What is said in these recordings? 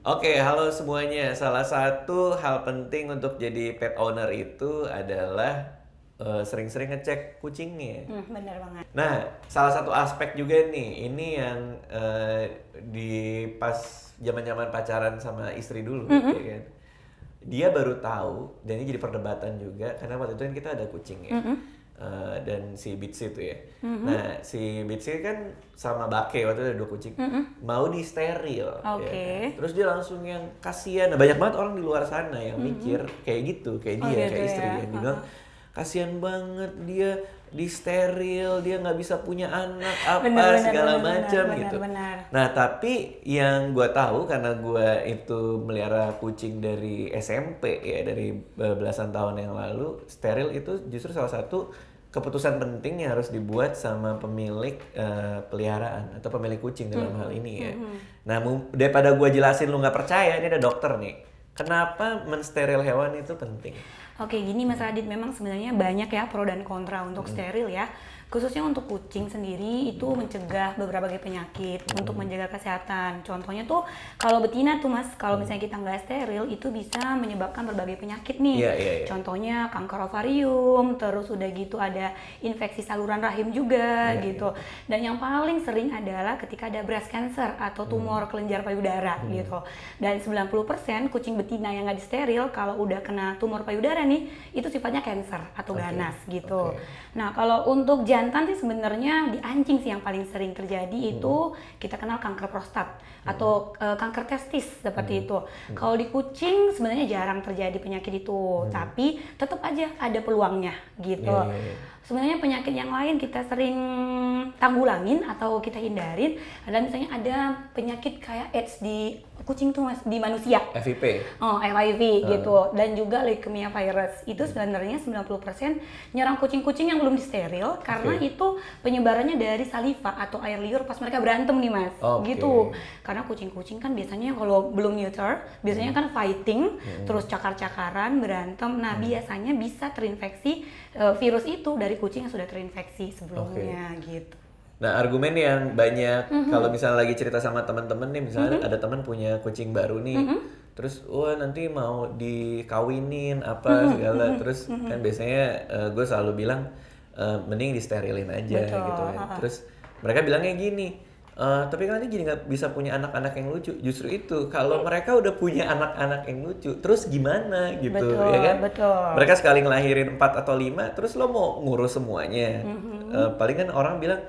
Oke, halo semuanya. Salah satu hal penting untuk jadi pet owner itu adalah sering-sering ngecek kucingnya. Bener banget. Nah, salah satu aspek juga nih, ini yang di pas zaman-zaman pacaran sama istri dulu, ya kan. Dia baru tahu, dan ini jadi perdebatan juga, karena waktu itu kan kita ada kucing ya. Dan si Bitsy itu ya. Nah, si Bitsy kan sama Bake waktu itu ada 2 kucing. Mau di steril. Oke. Ya kan? Terus dia langsung yang kasihan. Nah, banyak banget orang di luar sana yang mikir kayak gitu, kayak Oh, dia, gitu kayak istri ya. dia. Dia bilang, kasihan banget dia di steril, dia nggak bisa punya anak apa segala macam gitu. Benar. Nah, tapi yang gue tahu karena gue itu melihara kucing dari SMP ya, dari belasan tahun yang lalu, steril itu justru salah satu keputusan penting yang harus dibuat sama pemilik peliharaan atau pemilik kucing dalam hal ini ya. Nah, daripada gue jelasin lu nggak percaya, ini ada dokter nih. Kenapa mensteril hewan itu penting? Oke, gini Mas Radit, memang sebenarnya banyak ya pro dan kontra untuk steril ya. Khususnya untuk kucing sendiri itu mencegah beberapa penyakit untuk menjaga kesehatan. Contohnya tuh kalau betina tuh Mas, kalau misalnya kita nggak steril itu bisa menyebabkan berbagai penyakit nih. Iya. Contohnya kanker ovarium, terus udah gitu ada infeksi saluran rahim juga gitu. Dan yang paling sering adalah ketika ada breast cancer atau tumor kelenjar payudara gitu. Dan 90% kucing betina yang nggak disteril kalau udah kena tumor payudara nih itu sifatnya cancer atau ganas gitu. Nah, kalau untuk jantan sih sebenarnya di anjing sih yang paling sering terjadi itu kita kenal kanker prostat atau kanker testis seperti itu. Kalau di kucing sebenarnya jarang terjadi penyakit itu, tapi tetap aja ada peluangnya gitu. Sebenarnya penyakit yang lain kita sering tanggulangin atau kita hindarin. Ada misalnya ada penyakit kayak AIDS di kucing tuh Mas, di manusia. FIP. Oh, FIV gitu. Dan juga leukemia virus. Itu sebenarnya 90% nyerang kucing-kucing yang belum disteril karena itu penyebarannya dari saliva atau air liur pas mereka berantem nih Mas. Gitu. Karena kucing-kucing kan biasanya kalau belum neuter, biasanya kan fighting, terus cakar-cakaran, berantem. Nah, biasanya bisa terinfeksi virus itu dari kucing yang sudah terinfeksi sebelumnya gitu. Nah, argumen yang banyak kalau misalnya lagi cerita sama teman-teman nih, misalnya ada teman punya kucing baru nih, terus wah nanti mau dikawinin apa segala, terus kan biasanya gue selalu bilang mending disterilin aja. Betul. Gitu kan. Terus mereka bilangnya gini, tapi kan nanti jadi nggak bisa punya anak-anak yang lucu. Justru itu, kalau mereka udah punya anak-anak yang lucu, terus gimana gitu, Betul, ya kan? betul. Mereka sekali ngelahirin 4 atau 5, terus lo mau ngurus semuanya. Paling kan orang bilang,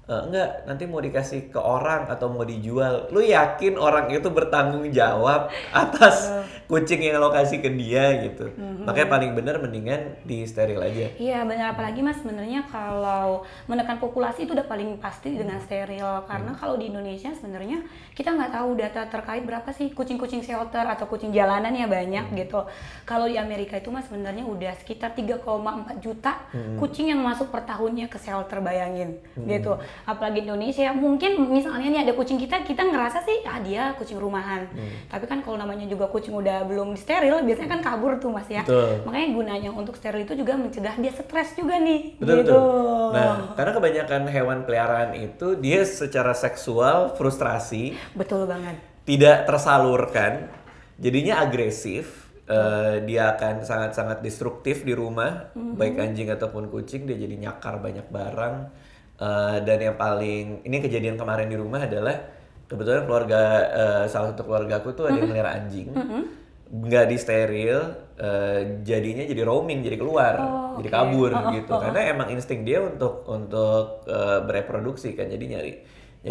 enggak, nanti mau dikasih ke orang atau mau dijual. Lu yakin orang itu bertanggung jawab atas kucing yang lo kasih ke dia gitu. Makanya paling bener mendingan di steril aja. Iya benar, apalagi Mas sebenarnya kalau menekan populasi itu udah paling pasti dengan steril. Karena kalau di Indonesia sebenarnya kita nggak tahu data terkait berapa sih kucing-kucing shelter atau kucing jalanan ya banyak gitu. Kalau di Amerika itu Mas sebenarnya udah sekitar 3,4 juta kucing yang masuk per tahunnya ke shelter, bayangin gitu. Apalagi Indonesia, mungkin misalnya nih ada kucing kita ngerasa sih dia kucing rumahan. Tapi kan kalau namanya juga kucing udah belum steril, biasanya kan kabur tuh Mas ya. Betul. Makanya gunanya untuk steril itu juga mencegah dia stres juga nih. Betul, gitu. Nah, karena kebanyakan hewan peliharaan itu dia secara seksual frustrasi, Betul banget. tidak tersalurkan, jadinya agresif. Dia akan sangat-sangat destruktif di rumah, baik anjing ataupun kucing. Dia jadi nyakar banyak barang. Dan yang paling, ini kejadian kemarin di rumah adalah kebetulan salah satu keluarga aku tuh ada yang melihara anjing, nggak di steril, jadinya jadi roaming, jadi keluar, jadi kabur gitu. Karena emang insting dia untuk bereproduksi kan, jadi nyari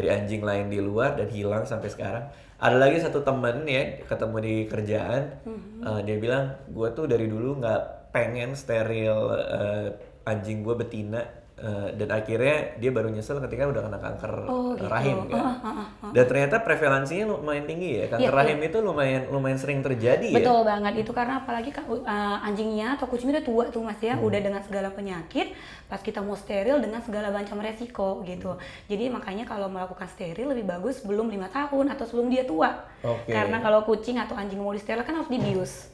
anjing lain di luar dan hilang sampai sekarang. Ada lagi satu temen ya, ketemu di kerjaan, dia bilang, gue tuh dari dulu nggak pengen steril anjing gue betina. Dan akhirnya dia baru nyesel ketika udah kena kanker rahim kan. Dan ternyata prevalensinya lumayan tinggi ya. Kanker rahim itu lumayan sering terjadi. Betul banget, itu karena apalagi anjingnya atau kucingnya udah tua tuh Mas ya, udah dengan segala penyakit, pas kita mau steril dengan segala macam resiko gitu. Jadi makanya kalau melakukan steril lebih bagus sebelum 5 tahun atau sebelum dia tua. Karena kalau kucing atau anjing mau disteril kan harus dibius.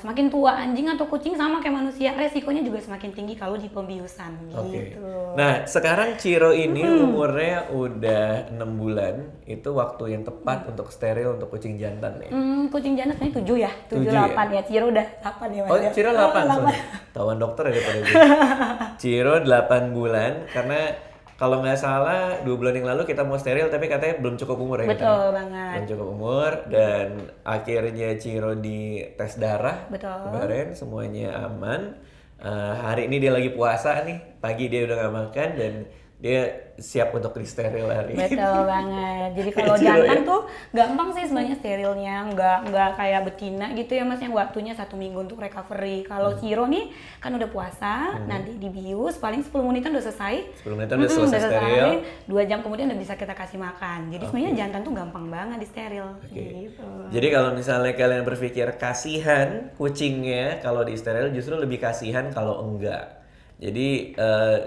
Semakin tua anjing atau kucing sama kayak manusia, resikonya juga semakin tinggi kalau di pembiusan gitu. Oke. gitu. Nah, sekarang Ciro ini umurnya udah 6 bulan. Itu waktu yang tepat untuk steril untuk kucing jantan ya. Kucing jantan sebenarnya 7 ya, 7 7 ya? 8 ya. Ciro udah 8 ya Mas. Oh, ya? Ciro 8 soalnya. Tawan dokter ya daripada gue. Ciro 8 bulan karena kalau nggak salah 2 bulan yang lalu kita mau steril tapi katanya belum cukup umur ya. Betul banget. Belum cukup umur dan akhirnya Ciro di tes darah Betul. kemarin semuanya aman. Hari ini dia lagi puasa nih, pagi dia udah nggak makan dan dia siap untuk di steril hari ini. Betul banget. Jadi kalau Ciro jantan ya? tuh gampang sih sebenarnya sterilnya, nggak kayak betina gitu ya Mas yang waktunya 1 minggu untuk recovery. Kalau Ciro nih kan udah puasa, nanti dibius paling 10 menitan udah selesai. 10 menit udah selesai steril. 2 jam kemudian udah bisa kita kasih makan. Jadi sebenarnya jantan tuh gampang banget di steril. Gitu. Jadi kalau misalnya kalian berpikir kasihan kucingnya kalau di steril, justru lebih kasihan kalau enggak. Jadi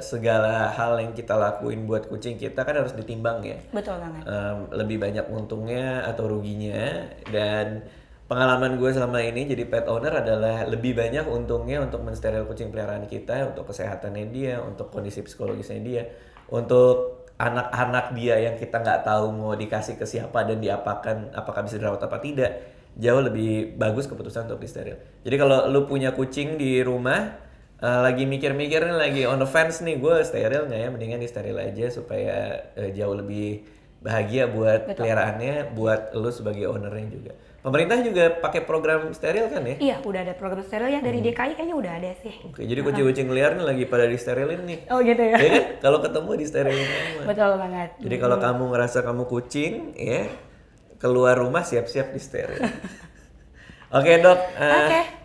segala hal yang kita lakuin buat kucing kita kan harus ditimbang ya. Betul banget. Lebih banyak untungnya atau ruginya. Dan pengalaman gue selama ini jadi pet owner adalah lebih banyak untungnya untuk mensteril kucing peliharaan kita, untuk kesehatannya dia, untuk kondisi psikologisnya dia, untuk anak-anak dia yang kita nggak tahu mau dikasih ke siapa dan diapakan, apakah bisa dirawat apa tidak, jauh lebih bagus keputusan untuk disteril. Jadi kalau lu punya kucing di rumah, lagi mikir-mikir nih, lagi on the fence nih, gue steril nggak ya, mendingan di steril aja supaya jauh lebih bahagia buat peliharaannya, buat lu sebagai ownernya juga. Pemerintah juga pakai program steril kan ya? Iya, udah ada program steril ya dari DKI kayaknya udah ada sih. Oke, jadi kucing-kucing liar nih lagi pada disterilin nih. Oh gitu ya? Ya kan? Kalau ketemu disterilin semua. Betul banget. Jadi kalau kamu ngerasa kamu kucing, ya keluar rumah siap-siap disteril. Oke dok,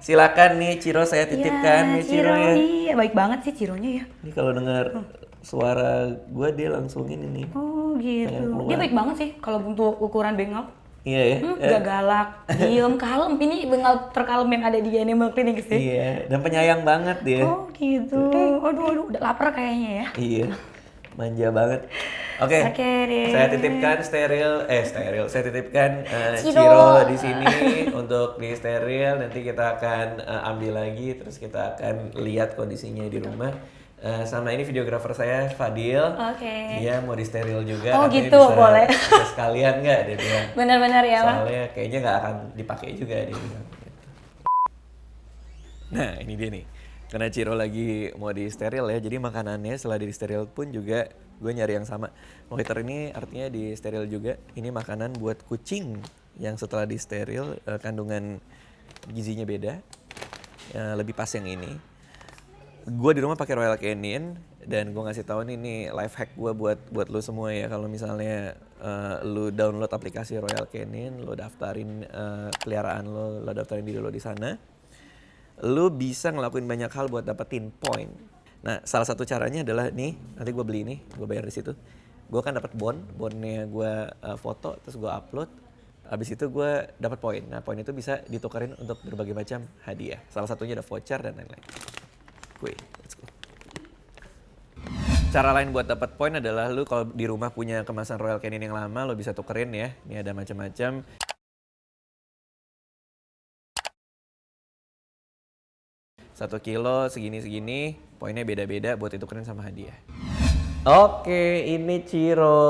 silakan nih Ciro saya titipkan nih Ciro ya. Iya, baik banget sih Cironya ya. Ini kalau dengar suara gue dia langsung ini nih. Oh gitu. Dia baik banget sih kalau untuk ukuran bengal. Iya ya. Gak galak, diem, kalem. Ini bengal terkalem yang ada di Animal Clinic sih. Iya, dan penyayang banget dia. Oh gitu. Aduh, udah lapar kayaknya ya. Iya, manja banget. Oke, Oke, saya titipkan steril. Saya titipkan Ciro di sini untuk di steril. Nanti kita akan ambil lagi, terus kita akan lihat kondisinya di rumah. Sama ini videografer saya Fadil. Oke. Dia mau di steril juga. Oh katanya gitu, boleh. Bisa sekalian nggak dia bilang. Benar-benar ya, Pak. Soalnya kayaknya nggak akan dipakai juga dia bilang. Nah ini dia nih. Karena Ciro lagi mau di steril ya, jadi makanannya setelah di steril pun juga gue nyari yang sama. Monitor ini artinya di steril juga. Ini makanan buat kucing yang setelah di steril kandungan gizinya beda. Lebih pas yang ini. Gue di rumah pakai Royal Canin dan gue ngasih tahu nih life hack gue buat lo semua ya. Kalau misalnya lo download aplikasi Royal Canin, lo daftarin peliharaan lo daftarin diri lo di sana. Lu bisa ngelakuin banyak hal buat dapetin poin. Nah, salah satu caranya adalah nih, nanti gue beli nih, gue bayar di situ. Gue kan dapat bonnya gue foto, terus gue upload. Habis itu gue dapat poin. Nah, poin itu bisa ditukarin untuk berbagai macam hadiah. Salah satunya ada voucher dan lain-lain. Let's go. Cara lain buat dapat poin adalah lu kalau di rumah punya kemasan Royal Canin yang lama, lu bisa tukerin ya. Ini ada macam-macam. 1 kilo segini-segini, poinnya beda-beda buat ditukerin sama hadiah. Oke, ini Ciro.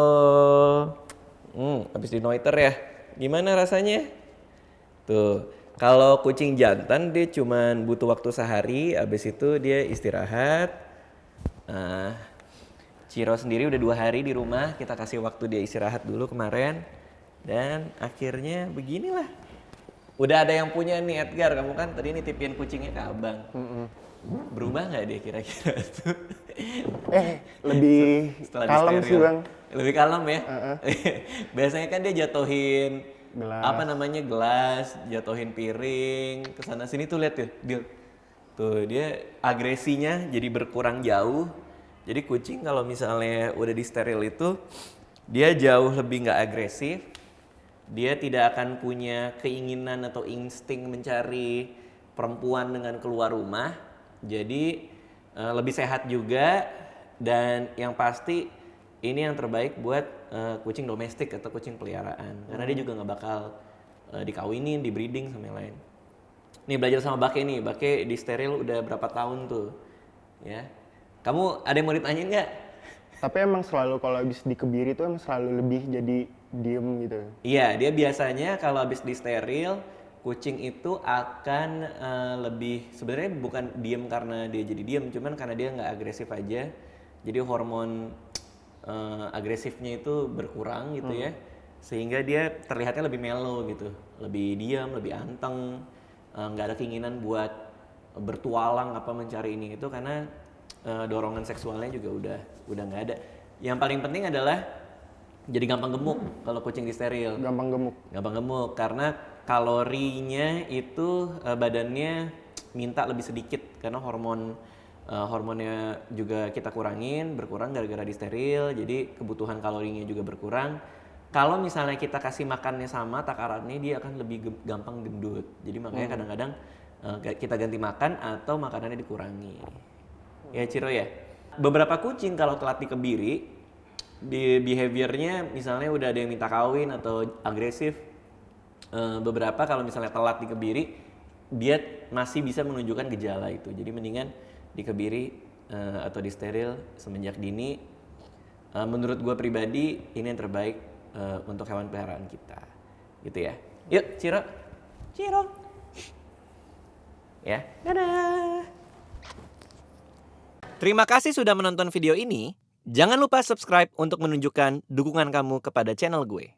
Habis di noiter ya. Gimana rasanya? Tuh, kalau kucing jantan dia cuman butuh waktu sehari, habis itu dia istirahat. Ciro sendiri udah 2 hari di rumah, kita kasih waktu dia istirahat dulu kemarin. Dan akhirnya beginilah. Udah ada yang punya nih Edgar, kamu kan tadi nitipin kucingnya ke abang. Berubah nggak dia kira-kira tuh? Lebih kalem sih bang. Lebih kalem ya? Biasanya kan dia jatuhin gelas, jatuhin piring, kesana sini tuh lihat tuh, tuh dia agresinya jadi berkurang jauh. Jadi kucing kalau misalnya udah di steril itu, dia jauh lebih nggak agresif. Dia tidak akan punya keinginan atau insting mencari perempuan dengan keluar rumah. Jadi lebih sehat juga dan yang pasti ini yang terbaik buat kucing domestik atau kucing peliharaan. Karena dia juga nggak bakal dikawinin, dibreeding sama yang lain. Nih belajar sama Bake nih, Bake di steril udah berapa tahun tuh, ya. Kamu ada yang mau ditanyain nggak? Tapi emang selalu kalau habis dikebiri itu emang selalu lebih jadi diem gitu. Iya, dia biasanya kalau habis disteril, kucing itu akan lebih, sebenarnya bukan diem karena dia jadi diem, cuman karena dia nggak agresif aja. Jadi hormon agresifnya itu berkurang gitu ya, sehingga dia terlihatnya lebih mellow gitu, lebih diam, lebih anteng, nggak ada keinginan buat bertualang apa mencari ini itu karena dorongan seksualnya juga udah nggak ada. Yang paling penting adalah jadi gampang gemuk kalau kucing disteril. Gampang gemuk. Gampang gemuk karena kalorinya itu badannya minta lebih sedikit karena hormonnya juga kita berkurang gara-gara disteril, jadi kebutuhan kalorinya juga berkurang. Kalau misalnya kita kasih makannya sama takarannya, dia akan lebih gampang gendut. Jadi makanya kadang-kadang kita ganti makan atau makanannya dikurangi. Ya Ciro ya. Beberapa kucing kalau telat dikebiri, di behaviornya misalnya udah ada yang minta kawin atau agresif, beberapa kalau misalnya telat dikebiri, dia masih bisa menunjukkan gejala itu. Jadi mendingan dikebiri atau disteril semenjak dini. Menurut gue pribadi ini yang terbaik untuk hewan peliharaan kita, gitu ya. Yuk Ciro, ya, dadah. Terima kasih sudah menonton video ini. Jangan lupa subscribe untuk menunjukkan dukungan kamu kepada channel gue.